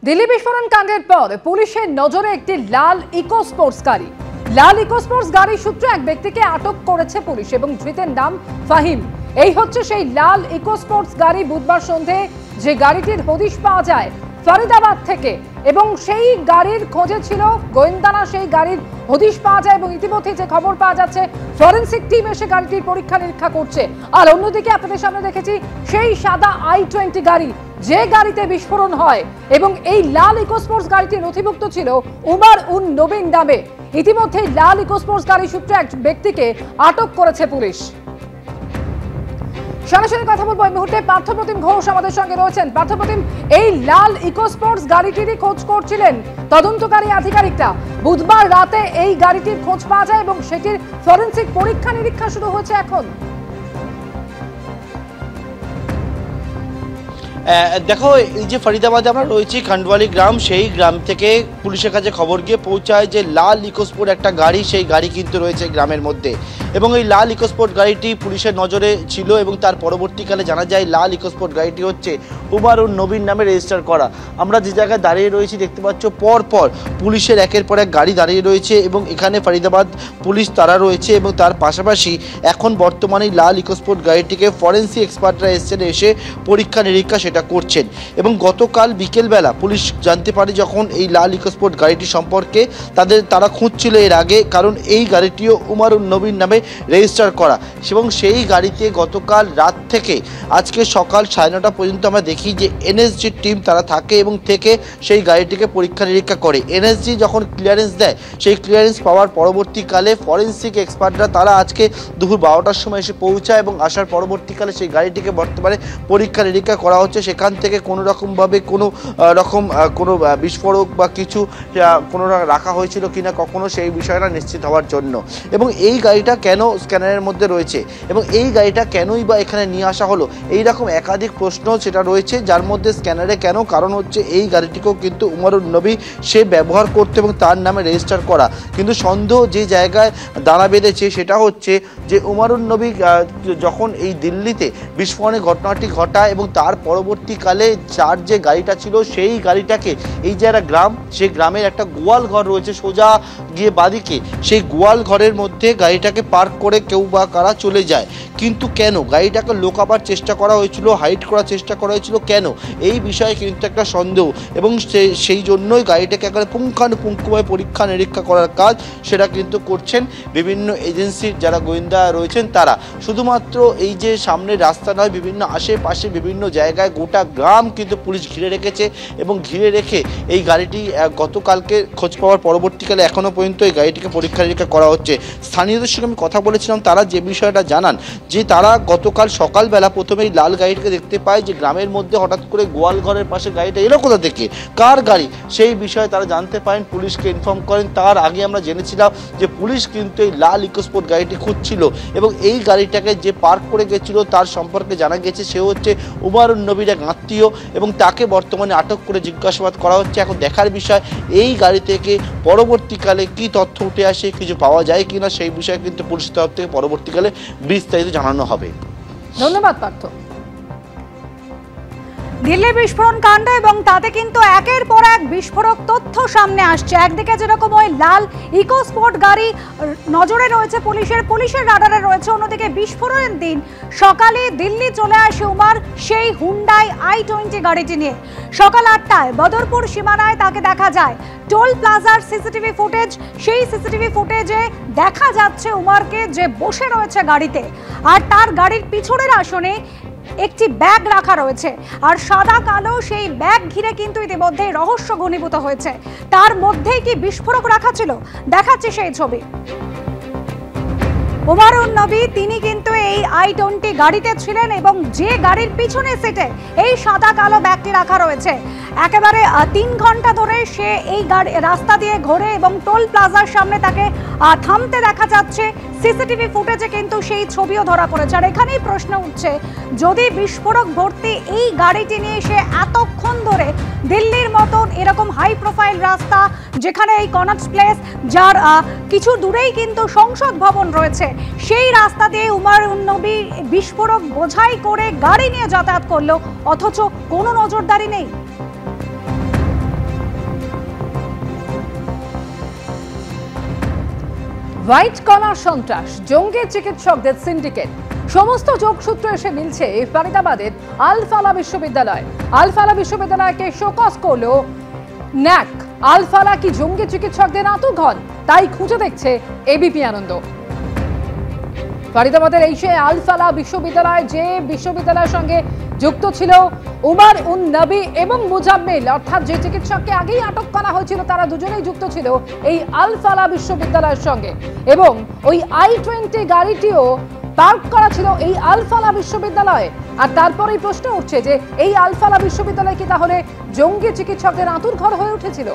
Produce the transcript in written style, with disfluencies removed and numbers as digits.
দিল্লি বিস্ফোরণ কাণ্ডের পর পুলিশের নজরে একটি লাল ইকো স্পোর্টস গাড়ি। লাল ইকো স্পোর্টস গাড়ি সূত্রে এক ব্যক্তিকে আটক করেছে পুলিশ এবং ধৃতের নাম ফাহিম। এই হচ্ছে সেই লাল ইকো স্পোর্টস গাড়ি। বুধবার সন্ধে যে গাড়িটির হদিশ পাওয়া যায় ফরিদাবাদ থেকে এবং সেই গাড়ির খোঁজে ছিল গোয়েন্দারা, সেই গাড়ির হদিশ পাওয়া যায় এবং ইতিমধ্যে যে খবর পাওয়া যাচ্ছে ফরেনসিক টিম এসে গাড়িটির পরীক্ষা নিরীক্ষা করছে। আর অন্যদিকে আপনাদের সামনে দেখেছি সেই সাদা i20 গাড়ি, যে গাড়িতে বিস্ফোরণ হয় এবং এই লাল ইকো স্পোর্টস গাড়িটি নথিভুক্ত ছিল উমার উন নবীন নামে। ইতিমধ্যে লাল ইকো স্পোর্টস গাড়ি সূত্রে এক ব্যক্তিকে আটক করেছে পুলিশ। সরাসরি কথা বলবো এই মুহূর্তে পার্থপ্রতিম ঘোষ আমাদের সঙ্গে রয়েছেন। পার্থপ্রতিম, এই লাল ইকো স্পোর্টস গাড়িটিরই খোঁজ করছিলেন তদন্তকারী আধিকারিকরা। বুধবার রাতে এই গাড়িটির খোঁজ পাওয়া যায় এবং সেটির ফরেনসিক পরীক্ষা নিরীক্ষা শুরু হয়েছে এখন। দেখো, এই যে ফরিদাবাদে আমরা রয়েছি খান্ডওয়ালি গ্রাম, সেই গ্রাম থেকে পুলিশের কাছে খবর গিয়ে পৌঁছায় যে লাল ইকোস্পোর্ট একটা গাড়ি, সেই গাড়ি কিন্তু রয়েছে গ্রামের মধ্যে এবং এই লাল ইকোস্পোর্ট গাড়িটি পুলিশের নজরে ছিল এবং তার পরবর্তীকালে জানা যায় লাল ইকোস্পোর্ট গাড়িটি হচ্ছে উমার উন নবীন নামে রেজিস্টার করা। আমরা যে জায়গায় দাঁড়িয়ে রয়েছি দেখতে পাচ্ছ পর পর পুলিশের একের পর এক গাড়ি দাঁড়িয়ে রয়েছে এবং এখানে ফরিদাবাদ পুলিশ তারা রয়েছে এবং তার পাশাপাশি এখন বর্তমানে লাল ইকোস্পোর্ট গাড়িটিকে ফরেনসিক এক্সপার্টরা এসে পরীক্ষা নিরীক্ষা সেটা করছেন। এবং গতকাল বিকেলবেলা পুলিশ জানতে পারে যখন এই লাল ইকোস্পোর্ট গাড়িটি সম্পর্কে তারা খুঁজছিল এর আগে, কারণ এই গাড়িটিও উমার উন নবীন নামে রেজিস্টার করা এবং সেই গাড়িতে গতকাল রাত থেকে আজকে সকাল 9:30 পর্যন্ত আমরা দেখি যে এনএসজির টিম তারা থাকে এবং থেকে সেই গাড়িটিকে পরীক্ষা নিরীক্ষা করে। এনএসজি যখন ক্লিয়ারেন্স দেয়, সেই ক্লিয়ারেন্স পাওয়ার পরবর্তীকালে ফরেনসিক এক্সপার্টরা তারা আজকে দুপুর 12টার সময় এসে পৌঁছায় এবং আসার পরবর্তীকালে সেই গাড়িটিকে বর্তমানে পরীক্ষা নিরীক্ষা করা হচ্ছে। সেখান থেকে কোনো রকমভাবে কোনো বিস্ফোরক বা কিছু কোনো রাখা হয়েছিল কিনা কখনো, সেই বিষয়টা নিশ্চিত হওয়ার জন্য। এবং এই গাড়িটা কেন স্ক্যানারের মধ্যে রয়েছে এবং এই গাড়িটা কেনই বা এখানে নিয়ে আসা হলো, এই রকম একাধিক প্রশ্ন সেটা রয়েছে। যার মধ্যে স্ক্যানারে কেন, কারণ হচ্ছে এই গাড়িটিকেও কিন্তু উমর উন নবী সে ব্যবহার করতে এবং তার নামে রেজিস্টার করা। কিন্তু সন্দেহ যে জায়গায় দাঁড়া বেঁধেছে সেটা হচ্ছে যে উমর উন নবী যখন এই দিল্লিতে বিস্ফোরণের ঘটনাটি ঘটায় এবং তার পরবর্তীকালে যার যে গাড়িটা ছিল সেই গাড়িটাকে, এই যে একটা গ্রাম, সেই গ্রামের একটা গোয়াল ঘর রয়েছে সোজা গিয়ে বাদিকে, সেই গোয়াল ঘরের মধ্যে গাড়িটাকে পার্ক করে কেউ বা কারা চলে যায়। কিন্তু কেন গাড়িটাকে লোকাবার চেষ্টা করা হয়েছিল, হাইড করার চেষ্টা করা হয়েছিল কেন, এই বিষয়ে কিন্তু একটা সন্দেহ এবং সেই জন্যই গাড়িটাকে একেবারে পুঙ্খানুপুঙ্খভাবে পরীক্ষা নিরীক্ষা করার কাজ সেটা কিন্তু করছেন বিভিন্ন এজেন্সির যারা গোয়েন্দা রয়েছেন তারা। শুধুমাত্র এই যে সামনের রাস্তা নয়, বিভিন্ন আশেপাশে বিভিন্ন জায়গায় গোটা গ্রাম কিন্তু পুলিশ ঘিরে রেখেছে এবং ঘিরে রেখে এই গাড়িটি গতকালকে খোঁজ পাওয়ার পরবর্তীকালে এখনও পর্যন্ত এই গাড়িটিকে পরীক্ষা নিরীক্ষা করা হচ্ছে। স্থানীয়দের সঙ্গে আমি কথা বলেছিলাম, তারা যে বিষয়টা জানান যে তারা গতকাল সকালবেলা প্রথমেই লাল গাড়িটিকে দেখতে পায় যে গ্রামের মধ্যে হঠাৎ করে গোয়াল ঘরের পাশে গাড়িটা এলো কোথা থেকে, কার গাড়ি, সেই বিষয়ে তারা জানতে পারেন, পুলিশকে ইনফর্ম করেন। তার আগে আমরা জেনেছিলাম যে পুলিশ কিন্তু এই লাল ইকোস্পোর্ট গাড়িটি খুঁজছিল এবং এই গাড়িটাকে যে পার্ক করে গেছিল তার সম্পর্কে জানা গেছে সে হচ্ছে উমর উন নবীর এক আত্মীয় এবং তাকে বর্তমানে আটক করে জিজ্ঞাসাবাদ করা হচ্ছে। এখন দেখার বিষয় এই গাড়ি থেকে পরবর্তীকালে কি তথ্য উঠে আসে, কিছু পাওয়া যায় কিনা, সেই বিষয়ে কিন্তু পুলিশের তরফ থেকে পরবর্তীকালে বিস্তারিত জানানো হবে। ধন্যবাদ পার্থ। দিল্লি বিস্ফোরণ কাণ্ড এবং তাতে কিন্তু একের পর এক বিস্ফোরক তথ্য সামনে আসছে। একদিকে যেরকম ওই লাল ইকো স্পোর্ট গাড়ি নজরে রয়েছে পুলিশের রাডারে রয়েছে, অন্যদিকে বিস্ফোরণের দিন সকালে দিল্লি চলে আসে উমার সেই হুন্ডাই i20 গাড়িটি নিয়ে। সকাল 8টায় বদরপুর সীমানায় তাকে দেখা যায়। টোল প্লাজার সিসিটিভি ফুটেজ, সেই সিসিটিভি ফুটেজে দেখা যাচ্ছে উমারকে যে বসে রয়েছে গাড়িতে, আর তার গাড়ির পিছনের আসনে একটি ব্যাগ রাখা রয়েছে আর সাদা কালো সেই ব্যাগ ঘিরে কিন্তু ইতিমধ্যে রহস্য ঘনীভূত হয়েছে। তার মধ্যেই কি বিস্ফোরক রাখা ছিল, দেখাচ্ছে সেই ছবি। উমর উন নবী তিনি কিন্তু এই i20 গাড়িতে ছিলেন এবং যে গাড়ির পিছনে সিটে এই সাদা কালো ব্যাগটি রাখা রয়েছে, একেবারে 3 ঘন্টা ধরে সে এই রাস্তা দিয়ে ঘোরে এবং টোল প্লাজার সামনে তাকে থামতে দেখা যাচ্ছে। সিসিটিভি ফুটেজে কিন্তু সেই ছবিও ধরা পড়েছে। আর এখানেই প্রশ্ন উঠছে, যদি বিস্ফোরক ভর্তি এই গাড়িটি নিয়ে সে এতক্ষণ ধরে দিল্লির মতন এরকম হাই প্রোফাইল রাস্তা, যেখানে এই কনট প্লেস, যার কিছু দূরেই কিন্তু সংসদ ভবন রয়েছে, সেই রাস্তা দিয়ে উমর উন নবী বিস্ফোরক বোঝাই করে গাড়ি নিয়ে যাতায়াত করলো, অথচ কোনো নজরদারি নেই। হোয়াইট কলার সন্ত্রাস, জঙ্গি চিকিৎসকদের সিন্ডিকেট, সমস্ত যোগসূত্র এসে মিলছে ফরিদাবাদের আল ফালাহ বিশ্ববিদ্যালয়। আল ফালাহ বিশ্ববিদ্যালয়কে শোকজ করল ন্যাক। আল ফালাহ কি জঙ্গি চিকিৎসকদের আঁতুঘর? তাই খুঁজে দেখছে এবিপি আনন্দ। ফরিদাবাদের এই সে আল ফালাহ বিশ্ববিদ্যালয়, যে বিশ্ববিদ্যালয়ের সঙ্গে যুক্ত ছিল উমার উন নবী এবং মুজাম্মিল, অর্থাৎ যে চিকিৎসককে আগেই আটক করা হয়েছিল তারা দুজনেই যুক্ত ছিল এই আল ফালাহ বিশ্ববিদ্যালয়ের সঙ্গে। এবং ওই i20 গাড়িটিও পার্ক করা ছিল এই আল ফালাহ বিশ্ববিদ্যালয়ে। আর তারপরেই প্রশ্ন উঠছে যে এই আল ফালাহ বিশ্ববিদ্যালয় কি তাহলে জঙ্গি চিকিৎসকদের আঁতুড়ঘর হয়ে উঠেছিল?